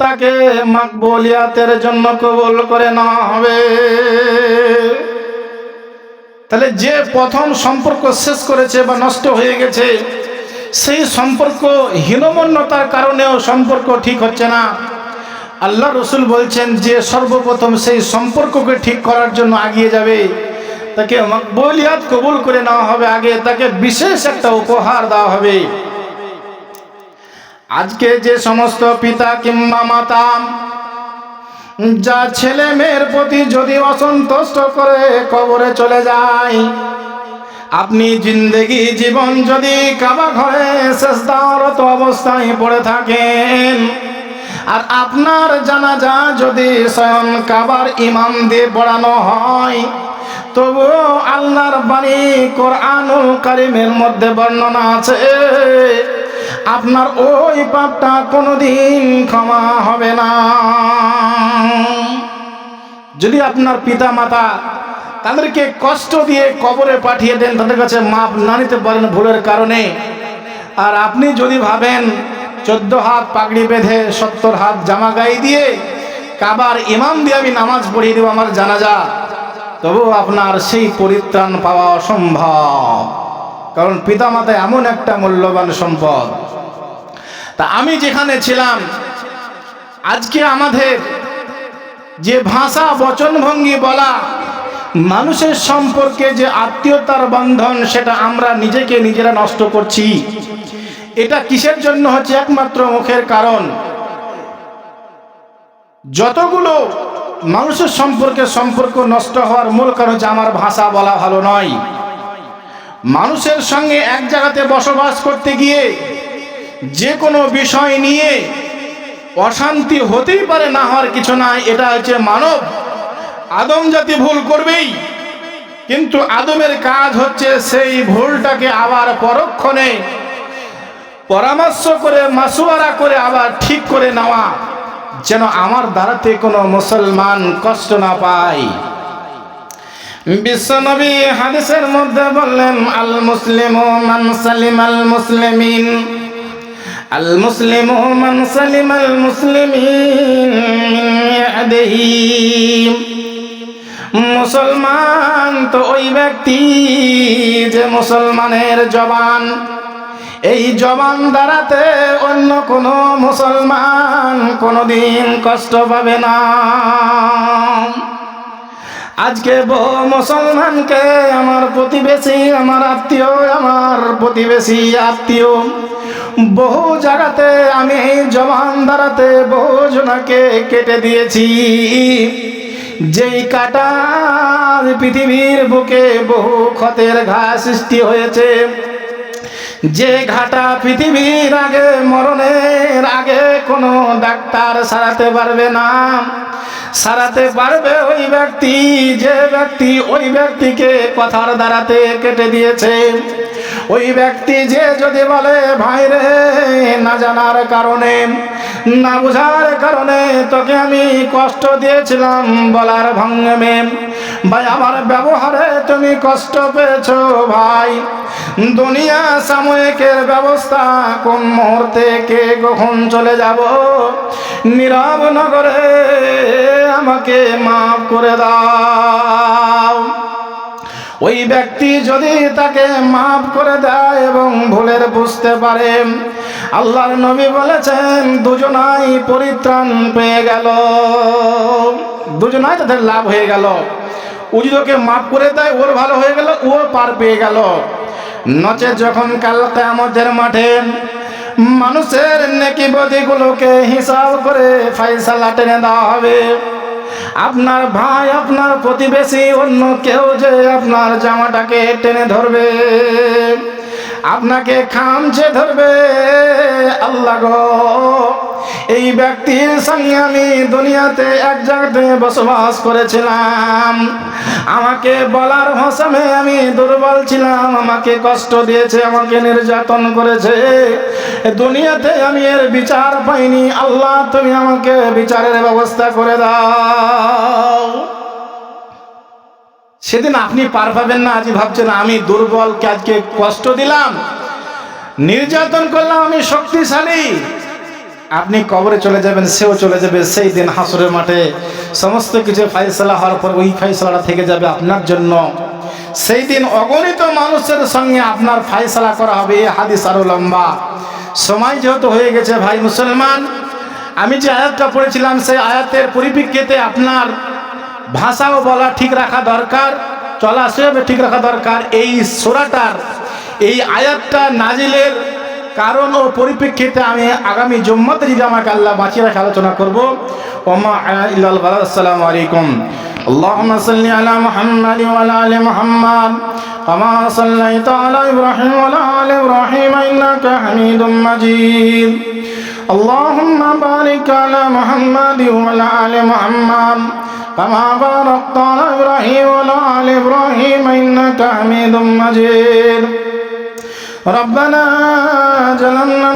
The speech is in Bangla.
তাকে মাকবুলিয়াতের জন্য কবুল করে নেওয়া হবে। তাহলে যে প্রথম সম্পর্ক শেষ করেছে বা নষ্ট হয়ে গেছে, সেই সম্পর্ক হীনমন্যতার কারণেও সম্পর্ক ঠিক হচ্ছে না। আল্লাহ রসুল বলছেন যে সর্বপ্রথম সেই সম্পর্ককে ঠিক করার জন্য এগিয়ে যাবে, তাকে মাকবুলিয়াত কবুল করে নেওয়া হবে, আগে তাকে বিশেষ একটা উপহার দেওয়া হবে। আজকে যে সমস্ত পিতা কিংবা মাতা যা ছেলে মেয়ের প্রতি যদি অসন্তুষ্ট করে কবরে চলে যায়, আপনি জিন্দেগি জীবন যদি কাবা ঘরে সেজদারত অবস্থায় পড়ে থাকেন, আর আপনার জানাজা যদি স্বয়ং কাবার ইমাম দিয়ে পড়ানো হয়, তবুও আল্লাহর বাণী কোরআনুল কারীমের মধ্যে বর্ণনা আছে, আপনার ওই পাপটা কোনোদিন ক্ষমা হবে না। যদি আপনার পিতা মাতা তাদেরকে কষ্ট দিয়ে কবরে পাঠিয়ে দেন, তাদের কাছে মাপ না নিতে পারেন ভুলের কারণে, আর আপনি যদি ভাবেন 14 হাত পাগড়ি বেঁধে 70 হাত জামা গায়ে দিয়ে কাবার ইমাম দিয়ে আমি নামাজ পড়িয়ে দেব আমার জানাজা, তবু আপনার সেই পরিত্রাণ পাওয়া অসম্ভব। কারণ পিতামাতা এমন একটা মূল্যবান সম্পদ। তা আমি যেখানে ছিলাম, আজকে আমাদের যে ভাষা বচনভঙ্গি বলা, মানুষের সম্পর্কে যে আত্মীয়তার বন্ধন, সেটা আমরা নিজেরা নষ্ট করছি। এটা কিসের জন্য হচ্ছে? একমাত্র মুখের কারণ। যতগুলো মানুষের সম্পর্ক নষ্ট হওয়ার মূল কারণ হচ্ছে আমার ভাষা বলা ভালো নয়। মানুষের সঙ্গে এক জায়গাতে বসবাস করতে গিয়ে যে কোনো বিষয় নিয়ে অশান্তি হতেই পারে, না হওয়ার কিছু নাই। এটা হচ্ছে মানব। আদম জাতি ভুল করবেই, কিন্তু আদমের কাজ হচ্ছে সেই ভুলটাকে আবার পরক্ষণে পরামর্শ করে মাসওয়ারা করে আবার ঠিক করে নেওয়া, যেন আমার দ্বারাতে কোনো মুসলমান কষ্ট না পায়। বিশ্বনবী হাদিসের মধ্যে বললেন, আল মুসলিমু মান সালিমাল মুসলিমিন, আল মুসলিমু মান সালিমাল মুসলিমিন মিন ইয়াদিহি। মুসলমান তো ওই ব্যক্তি যে মুসলমানের জবান, এই জবান দ্বারাতে অন্য কোনো মুসলমান কোনোদিন কষ্ট পাবে না। আজকে বহু মুসলমানকে আমার প্রতিবেশী, আমার আত্মীয়, আমার প্রতিবেশী আত্মীয়, বহু জায়গাতে আমি এই জবান দ্বারাতে বহু জনকে কেটে দিয়েছি। যেই কাটা পৃথিবীর বুকে বহু ক্ষতের ঘা সৃষ্টি হয়েছে, যে ঘাটা পৃথিবীর আগে, মরণের আগে কোনো ডাক্তার সারাতে পারবে না। সারাতে পারবে ওই ব্যক্তি, যে ব্যক্তি ওই ব্যক্তিকে কথার দ্বারাতে কেটে দিয়েছে। ওই ব্যক্তি যে যদি বলে, ভাই রে, না জানার কারণে, না বুঝার কারণে তোকে আমি কষ্ট দিয়েছিলাম বলার ভঙ্গিমে, ভাই আমার ব্যবহারে তুমি কষ্ট পেয়েছো, ভাই দুনিয়া সাময়িকের ব্যবস্থা, কোন মুহূর্তে কে কখন চলে যাব, নীরব নগরে আমাকে মাফ করে দাও। ওই ব্যক্তি যদি তাকে মাফ করে দেয় এবং ভুলের বুঝতে পারে, আল্লাহর নবী বলেছেন দুজনাই পরিত্রাণ পেয়ে গেল, দুজনাই তাদের লাভ হয়ে গেল। ও যদি ওকে মাফ করে দেয়, ওর ভালো হয়ে গেল, ও পার পেয়ে গেল। নচে যখন কাল কিয়ামতের মাঠে মানুষের নেকি বদিগুলোকে হিসাব করে ফয়সালা টেনে দেওয়া হবে, আপনার ভাই, আপনার প্রতিবেশী, অন্য কেউ যে আপনার জামাটাকে টেনে ধরবে, আপনাকে খামচে ধরবে, আল্লাহ গো, এই ব্যক্তির সঙ্গে আমি দুনিয়াতে এক জায়গাতে বসবাস করেছিলাম, আমাকে বলার ভাষামে আমি দুর্বল ছিলাম, আমাকে কষ্ট দিয়েছে, আমাকে নির্যাতন করেছে, দুনিয়াতে আমি এর বিচার পাইনি, আল্লাহ তুমি আমাকে বিচারের ব্যবস্থা করে দাও। সেদিন আপনি পার পাবেন না। আজ ভাবছেন আমি দুর্বলকে আজকে কষ্ট দিলাম, নির্যাতন করলাম, আমি শক্তিশালী, আপনি কবরে চলে যাবেন, সেও চলে যাবে। সেই দিন হাসরের মাঠে সমস্ত কিছু ফায়সালা হওয়ার পর ওই ফায়সালাটা থেকে যাবে আপনার জন্য। সেই দিন অগণিত মানুষের সঙ্গে আপনার ফায়সালা করা হবে। এই হাদিস আরো লম্বা, সময় যেহেতু হয়ে গেছে ভাই মুসলমান, আমি যে আয়াতটা পড়েছিলাম সেই আয়াতের পরিপ্রেক্ষিতে আপনার ভাষাও বলা ঠিক রাখা দরকার, চলা সেভাবে ঠিক রাখা দরকার। এই সূরাটার এই আয়াতটা নাজিলের কারণ ও পরিপ্রেক্ষিতে আমি আগামী জুম্মাতে যদি আমাকে আল্লাহ বাঁচিয়ে রাখে আলোচনা করবো। ওমা ইল্লাল বালাগ। আসসালামু আলাইকুম। আল্লাহুম্মা সাল্লি আলা মুহাম্মাদ ওয়া আলা আলি মুহাম্মাদ কামা সাল্লাইতা আলা ইব্রাহিম ওয়া আলা আলি ইব্রাহিম ইন্নাকা হামিদুম মাজিদ। আল্লাহুম্মা বারিক আলা মুহাম্মাদ ওয়া আলা আলি মুহাম্মাদ কামা বারাকতা আলা ইব্রাহিম ওয়া আলা আলি ইব্রাহিম ইন্নাকা হামিদুম মাজিদ। ربنا ظلمنا